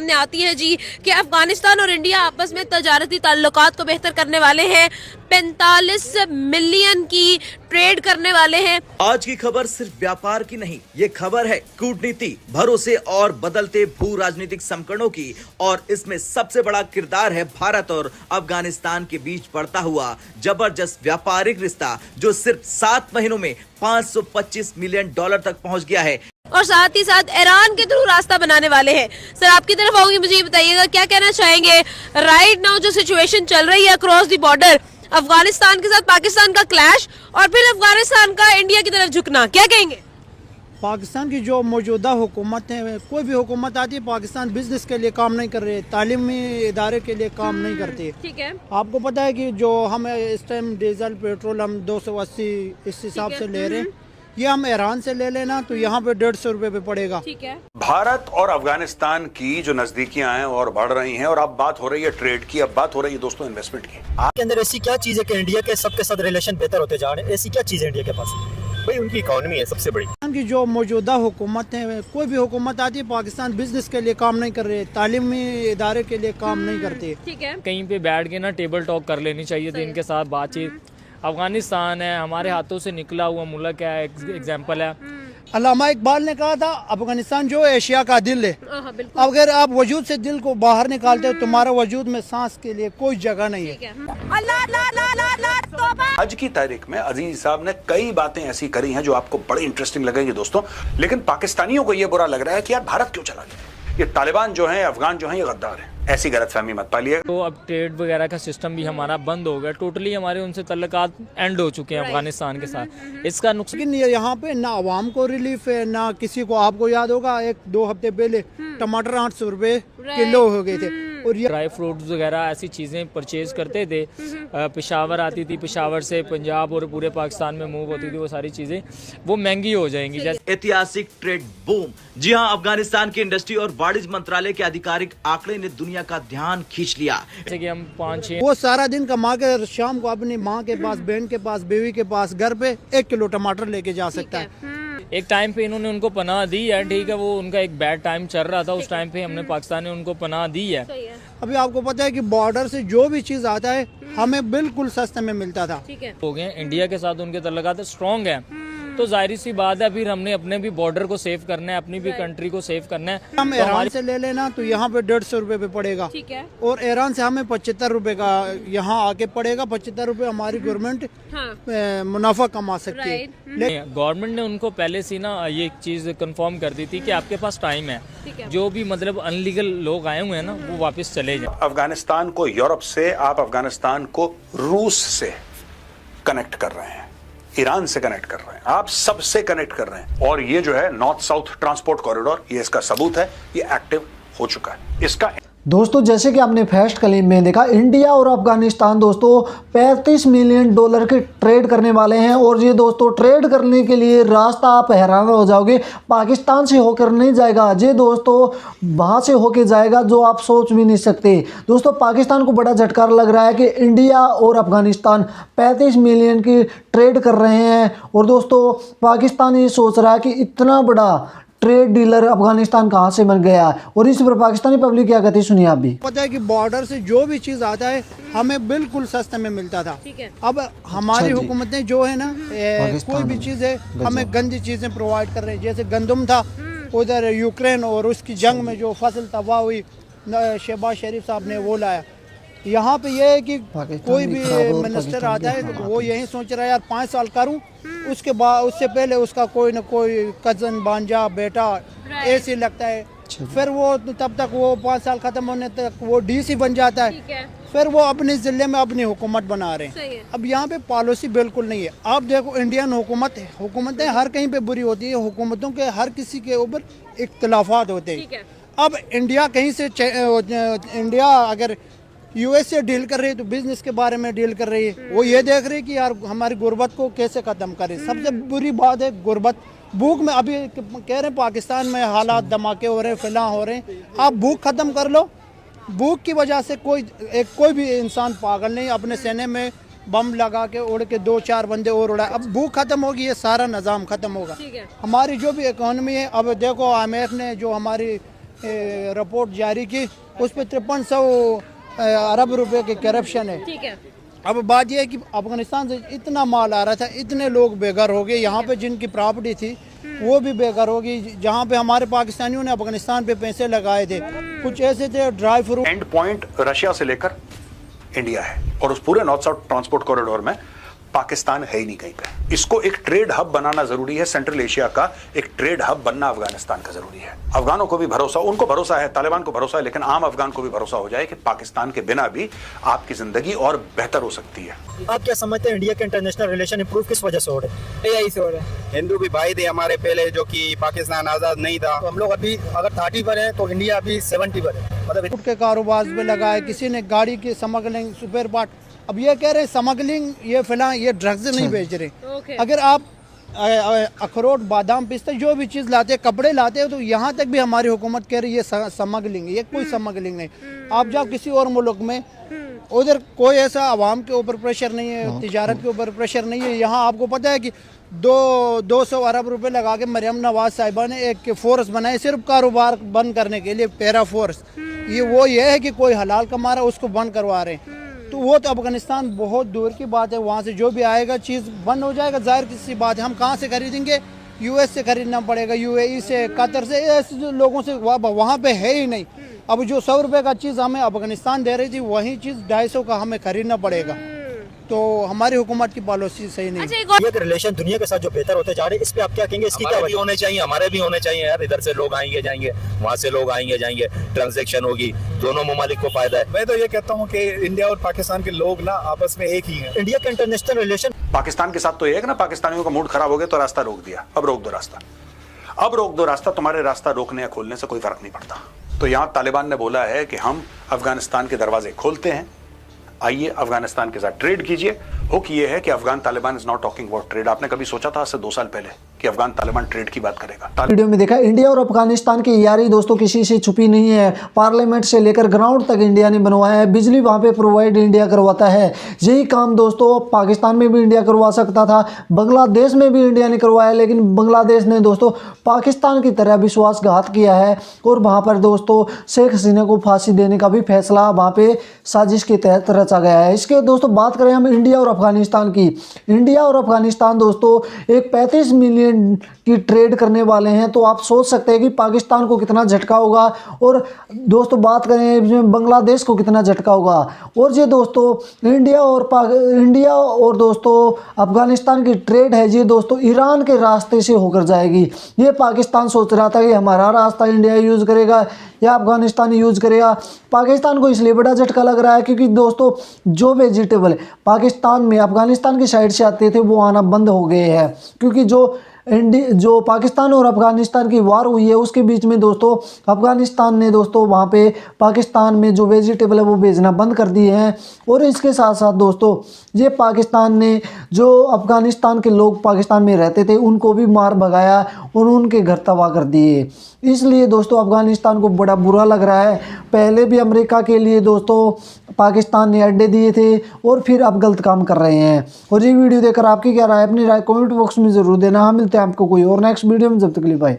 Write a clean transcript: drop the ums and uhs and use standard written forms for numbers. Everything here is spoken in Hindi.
सामने आती है जी कि अफगानिस्तान और इंडिया आपस में तजारती ताल्लुकात को बेहतर करने वाले हैं, 45 मिलियन की ट्रेड करने वाले हैं। आज की खबर सिर्फ व्यापार की नहीं, ये खबर है कूटनीति, भरोसे और बदलते भू राजनीतिक संकटों की, और इसमें सबसे बड़ा किरदार है भारत और अफगानिस्तान के बीच बढ़ता हुआ जबरदस्त व्यापारिक रिश्ता, जो सिर्फ 7 महीनों में $525 मिलियन तक पहुंच गया है और साथ ही साथ ईरान के थ्रू रास्ता बनाने वाले हैं। सर, आपकी तरफ आऊंगी, मुझे ये बताइएगा क्या कहना चाहेंगे राइट नाउ जो सिचुएशन चल रही है अक्रॉस द बॉर्डर, अफगानिस्तान के साथ पाकिस्तान का क्लैश और फिर अफगानिस्तान का इंडिया की तरफ झुकना, क्या कहेंगे? पाकिस्तान की जो मौजूदा हुकूमत है, कोई भी हुकूमत आती है, पाकिस्तान बिजनेस के लिए काम नहीं कर रहे, तालीमी इदारे के लिए काम नहीं करते। ठीक है, आपको पता है कि जो हम इस टाइम डीजल पेट्रोल हम 280 इस हिसाब से ले रहे हैं, ये हम ईरान से ले लेना तो यहाँ पे 150 रुपए पे पड़ेगा। ठीक है। भारत और अफगानिस्तान की जो नजदीकियां हैं और बढ़ रही हैं, और अब बात हो रही है ट्रेड की, अब बात हो रही है दोस्तों इन्वेस्टमेंट की। आपके अंदर ऐसी क्या चीज है कि इंडिया के सबके साथ रिलेशन बेहतर होते जा रहे हैं? ऐसी क्या चीज है इंडिया के पास? भाई उनकी इकोनॉमी है सबसे बड़ी। की जो मौजूदा हुकूमत है, कोई भी हुकूमत आती है, पाकिस्तान बिजनेस के लिए काम नहीं कर रहे, तालीमी इदारे के लिए काम नहीं करते। ठीक है, कहीं पे बैठ के ना टेबल टॉक कर लेनी चाहिए थी इनके साथ बातचीत। अफगानिस्तान है, हमारे हाथों से निकला हुआ मुल्क है, एग्जाम्पल है। अल्लामा इकबाल ने कहा था अफगानिस्तान जो एशिया का दिल है, अगर आप वजूद से दिल को बाहर निकालते हो, तुम्हारा वजूद में सांस के लिए कोई जगह नहीं है। आज की तारीख में अजीज साहब ने कई बातें ऐसी करी हैं जो आपको बड़ी इंटरेस्टिंग लगेंगी दोस्तों, लेकिन पाकिस्तानियों को यह बुरा लग रहा है कि यार भारत क्यों चला गया, ये तालिबान जो है, अफगान जो है, ये गद्दार है। ऐसी गलतफहमी मत पालिए। तो अब ट्रेड वगैरह का सिस्टम भी हमारा बंद हो गया, टोटली हमारे उनसे तल्लुकात एंड हो चुके हैं अफगानिस्तान के साथ। इसका नुकसान लेकिन यहाँ पे ना आवाम को रिलीफ है ना किसी को। आपको याद होगा 1-2 हफ्ते पहले टमाटर 800 रुपए किलो हो गए थे, और ये ड्राई फ्रूट्स वगैरह ऐसी चीज़ें परचेज करते थे। पेशावर आती थी, पेशावर से पंजाब और पूरे पाकिस्तान में मूव होती थी, वो सारी चीज़ें वो महंगी हो जाएंगी। जैसे ऐतिहासिक ट्रेड बूम। जी हां, अफगानिस्तान की इंडस्ट्री और वाणिज्य मंत्रालय के आधिकारिक आंकड़े ने दुनिया का ध्यान खींच लिया। जैसे कि हम 5-6 वो सारा दिन कमा के शाम को अपनी माँ के पास, बहन के पास, बीवी के पास घर पे 1 किलो टमाटर लेके जा सकता है। एक टाइम पे इन्होंने उनको पनाह दी है, ठीक है, वो उनका एक बैड टाइम चल रहा था, उस टाइम पे हमने पाकिस्तान ने उनको पनाह दी है। अभी आपको पता है कि बॉर्डर से जो भी चीज आता है हमें बिल्कुल सस्ते में मिलता था। हो गए इंडिया के साथ उनके तल्लुकात स्ट्रॉन्ग है, तो जाहिर सी बात है फिर हमने अपने भी बॉर्डर को सेव करना है, अपनी भी कंट्री को सेव करना है। हम ईरान से ले लेना तो यहाँ पे 150 रुपए पे पड़ेगा। ठीक है, और ईरान से हमें 75 रुपए का यहाँ आके पड़ेगा। 75 रुपए हमारी गवर्नमेंट मुनाफा कमा सकती है। गवर्नमेंट ने उनको पहले से ना ये चीज कंफर्म कर दी थी कि आपके पास टाइम है, जो भी मतलब अनलीगल लोग आए हुए हैं ना वो वापस चले जाए। अफगानिस्तान को यूरोप से, आप अफगानिस्तान को रूस से कनेक्ट कर रहे हैं, ईरान से कनेक्ट कर रहे हैं, आप सबसे कनेक्ट कर रहे हैं, और ये जो है नॉर्थ साउथ ट्रांसपोर्ट कॉरिडोर, ये इसका सबूत है, ये एक्टिव हो चुका है। इसका दोस्तों जैसे कि आपने फर्स्ट क्लिप में देखा, इंडिया और अफगानिस्तान दोस्तों $35 मिलियन की ट्रेड करने वाले हैं। और ये दोस्तों ट्रेड करने के लिए रास्ता आप हैरान हो जाओगे, पाकिस्तान से होकर नहीं जाएगा, ये दोस्तों वहाँ से होकर जाएगा जो आप सोच भी नहीं सकते। दोस्तों पाकिस्तान को बड़ा झटका लग रहा है कि इंडिया और अफगानिस्तान 35 मिलियन की ट्रेड कर रहे हैं। और दोस्तों पाकिस्तान ये सोच रहा है कि इतना बड़ा ट्रेड डीलर अफगानिस्तान कहाँ से बन गया, और इस पर पाकिस्तानी पब्लिक क्या कहती है, सुनिए आप भी। पता है कि बॉर्डर से जो भी चीज आता है हमें बिल्कुल सस्ते में मिलता था। अब हमारी हुकूमतें जो है ना, कोई भी चीज है हमें गंदी चीजें प्रोवाइड कर रहे हैं। जैसे गंदम था उधर यूक्रेन और उसकी जंग में जो फसल तबाह हुई, शहबाज शरीफ साहब ने वो लाया। यहाँ पे ये है कि कोई भी मिनिस्टर आता है तो वो यही सोच रहा है यार 5 साल करूँ, उसके बाद उससे पहले उसका कोई न कोई कजन, भांजा, बेटा ऐसे लगता है। फिर वो तब तक वो 5 साल खत्म होने तक वो डीसी बन जाता है, फिर वो अपने जिले में अपनी हुकूमत बना रहे हैं। अब यहाँ पे पॉलिसी बिल्कुल नहीं है। आप देखो इंडियन हुकूमतें हर कहीं पे बुरी होती है, हुकूमतों के हर किसी के ऊपर इख्तलाफात होते हैं। अब इंडिया कहीं से इंडिया अगर यूएस से डील कर रही है तो बिजनेस के बारे में डील कर रही है। वो ये देख रही है कि यार हमारी गुर्बत को कैसे ख़त्म करें। सबसे बुरी बात है गुर्बत, भूख में। अभी कह रहे हैं पाकिस्तान में हालात धमाके हो रहे हैं, फिलहाल हो रहे हैं। आप भूख ख़त्म कर लो। भूख की वजह से कोई भी इंसान पागल नहीं अपने सेने में बम लगा के उड़ के 2-4 बंदे और उड़ाए। अब भूख खत्म होगी, ये सारा निज़ाम खत्म होगा। हमारी जो भी इकोनॉमी है, अब देखो IMF ने जो हमारी रिपोर्ट जारी की, उस पर 5300 अरब रुपए के करप्शन है। ठीक है। अब बात यह है कि अफगानिस्तान से इतना माल आ रहा था, इतने लोग बेघर हो गए, यहाँ पे जिनकी प्रॉपर्टी थी वो भी बेघर हो गई, जहाँ पे हमारे पाकिस्तानियों ने अफगानिस्तान पे पैसे लगाए थे, कुछ ऐसे थे dry fruit. And point Russia से लेकर इंडिया है और उस पूरे नॉर्थ साउथ ट्रांसपोर्ट कॉरिडोर में पाकिस्तान है ही नहीं कहीं पे। इसको एक ट्रेड हब बनाना जरूरी है। सेंट्रल एशिया का एक ट्रेड हब बनना अफगानिस्तान का जरूरी है। अफगानों को भी भरोसा, उनको भरोसा है, तालिबान को भरोसा है, लेकिन आम अफगान को भी भरोसा हो जाए कि पाकिस्तान के बिना भी आपकी जिंदगी और बेहतर हो सकती है। आप क्या समझते हैं इंडिया के इंटरनेशनल रिलेशन इंप्रूव किस वजह से हो रहे हैं? यही से हो रहा है। हिंदू भी भाई थे हमारे पहले, जो कि पाकिस्तान आजाद नहीं था, तो हम लोग अभी अगर 30 पर है तो इंडिया अभी 70 पर है। मतलब के कारोबार पे लगाए, किसी ने गाड़ी की स्मगलिंग, सुपर पार्ट। अब ये कह रहे हैं स्मगलिंग, ये फिलहाल ये ड्रग्स नहीं बेच रहे। अगर आप अखरोट, बादाम, पिस्ता जो भी चीज़ लाते हैं, कपड़े लाते हैं, तो यहाँ तक भी हमारी हुकूमत कह रही है स्मगलिंग, ये कोई स्मगलिंग नहीं। आप जाओ किसी और मुल्क में, उधर कोई ऐसा आवाम के ऊपर प्रेशर नहीं है, तिजारत के ऊपर प्रेशर नहीं है। यहाँ आपको पता है कि 200 अरब रुपए लगा के मरियम नवाज साहिबा ने एक फोर्स बनाई सिर्फ कारोबार बंद करने के लिए, पैरा फोर्स। ये है कि कोई हलाल कमा रहा है उसको बंद करवा रहे हैं। तो वो तो अफगानिस्तान बहुत दूर की बात है, वहाँ से जो भी आएगा चीज़ बंद हो जाएगा। जाहिर किसी बात है, हम कहाँ से खरीदेंगे? यूएस से खरीदना पड़ेगा, यूएई से, कतर से, ऐसे लोगों से वहाँ पे है ही नहीं। अब जो 100 रुपये का चीज़ हमें अफगानिस्तान दे रही थी, वही चीज़ 250 का हमें खरीदना पड़ेगा। तो हमारी हुकूमत की पॉलिसी सही नहीं। इंडिया के रिलेशन दुनिया के साथ जो बेहतर होते जा रहे हैं, इस पे आप क्या कहेंगे? इसकी क्या भी होने चाहिए, हमारे भी होने चाहिए यार। इधर से लोग आएंगे जाएंगे, वहाँ से लोग आएंगे जाएंगे, ट्रांजैक्शन होगी, दोनों ममालिक को फायदा है। मैं तो ये कहता हूँ कि इंडिया और पाकिस्तान के लोग ना आपस में एक ही हैं। इंडिया के इंटरनेशनल रिलेशन पाकिस्तान के साथ तो ये है कि ना, पाकिस्तानियों का मूड खराब हो गया तो रास्ता रोक दिया, अब रोक दो रास्ता, अब रोक दो रास्ता। तुम्हारे रास्ता रोकने या खोलने से कोई फर्क नहीं पड़ता। तो यहाँ तालिबान ने बोला है कि हम अफगानिस्तान के दरवाजे खोलते हैं, आइए अफगानिस्तान के साथ ट्रेड कीजिए। हुक ये है कि Afghan Taliban is not talking about trade. आपने कभी सोचा था आज से 2 साल पहले कि अफगान तालिबान ट्रेड की बात करेगा? वीडियो में देखा इंडिया और अफगानिस्तान की यारी दोस्तों किसी से छुपी नहीं है। पार्लियामेंट से लेकर ग्राउंड तक इंडिया ने बनवाया है, बिजली वहाँ पे प्रोवाइड इंडिया करवाता है। यही काम दोस्तों पाकिस्तान में भी इंडिया करवा सकता था, बांग्लादेश में भी इंडिया ने करवाया, लेकिन बांग्लादेश ने दोस्तों पाकिस्तान की तरह विश्वासघात किया है और वहाँ पर दोस्तों शेख हसीना को फांसी देने का भी फैसला वहाँ पे साजिश के तहत रचा गया है। इसके दोस्तों बात करें हम इंडिया और अफगानिस्तान की, इंडिया और अफगानिस्तान दोस्तों एक 35 मिलियन की ट्रेड करने वाले हैं, तो आप सोच सकते हैं कि पाकिस्तान को कितना झटका होगा। और दोस्तों बात करें बांग्लादेश को कितना झटका होगा। और ये दोस्तों इंडिया और दोस्तों अफगानिस्तान की ट्रेड है, ये दोस्तों ईरान के रास्ते से होकर जाएगी। ये पाकिस्तान सोच रहा था कि हमारा रास्ता इंडिया यूज़ करेगा या अफगानिस्तान यूज़ करेगा। पाकिस्तान को इसलिए बड़ा झटका लग रहा है क्योंकि दोस्तों जो वेजिटेबल पाकिस्तान में अफगानिस्तान की साइड से आते थे वो आना बंद हो गए हैं, क्योंकि जो पाकिस्तान और अफगानिस्तान की वार हुई है उसके बीच में दोस्तों अफगानिस्तान ने दोस्तों वहाँ पे पाकिस्तान में जो वेजिटेबल है वो भेजना बंद कर दिए हैं। और इसके साथ साथ दोस्तों ये पाकिस्तान ने जो अफगानिस्तान के लोग पाकिस्तान में रहते थे उनको भी मार भगाया और उनके घर तबाह कर दिए। इसलिए दोस्तों अफगानिस्तान को बड़ा बुरा लग रहा है। पहले भी अमेरिका के लिए दोस्तों पाकिस्तान ने अड्डे दिए थे और फिर अब गलत काम कर रहे हैं। और ये वीडियो देखकर आपकी क्या राय है, अपनी राय कमेंट बॉक्स में ज़रूर देना। हम मिलते हैं आपको कोई और नेक्स्ट वीडियो में, जब तक के लिए बाय।